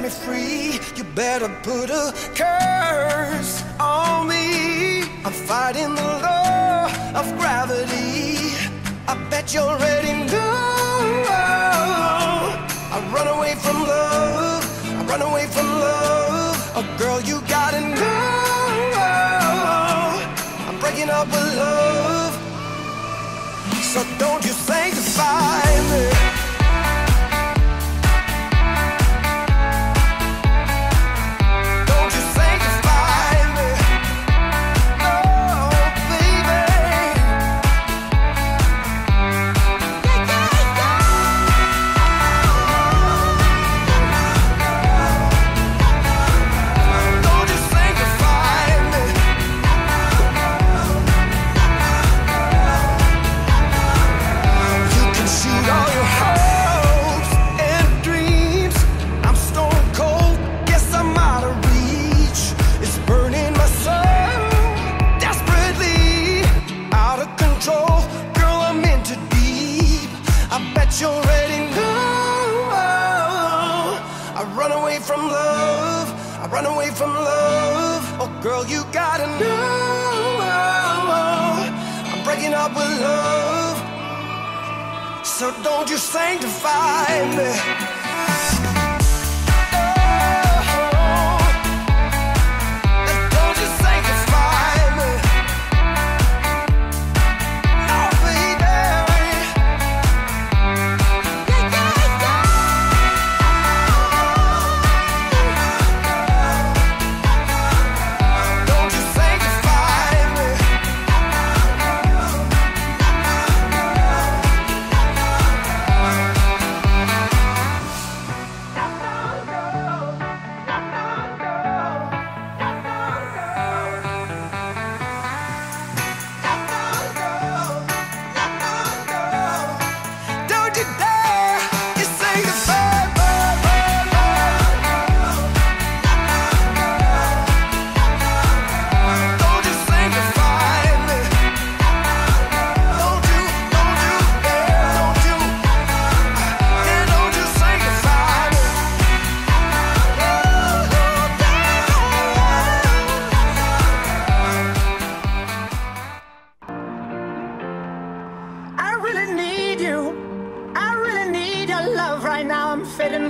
me free. You better put a curse on me. I'm fighting the law of gravity. I bet you're ready now. I run away from love. I run away from love. Oh girl, you gotta know I'm breaking up with love. So don't you sanctify me. Run away from love. Oh girl, you gotta know I'm breaking up with love. So don't you sanctify me.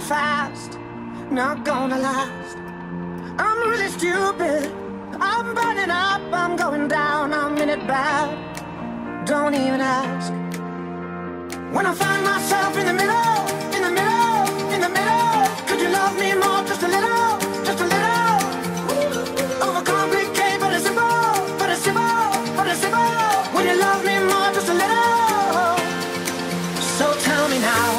Fast, not gonna last. I'm really stupid. I'm burning up, I'm going down, I'm in it bad. Don't even ask. When I find myself in the middle, in the middle, in the middle, could you love me more, just a little, just a little? Overcomplicate, but it's simple, but it's simple, but it's simple. When you love me more, just a little. So tell me now,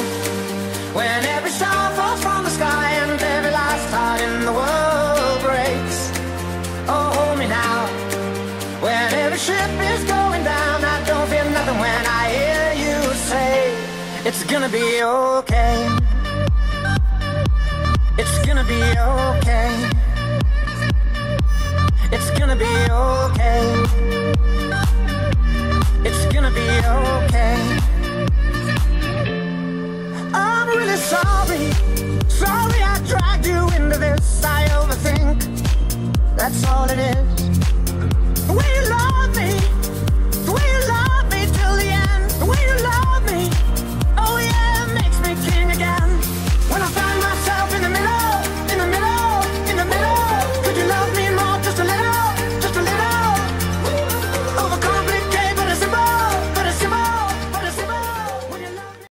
when every star falls from the sky and every last heart in the world breaks. Oh, hold me now. When every ship is going down, I don't feel nothing when I hear you say it's gonna be okay. It's gonna be okay. It's gonna be okay. It's gonna be okay. I'm really sorry, sorry I dragged you into this. I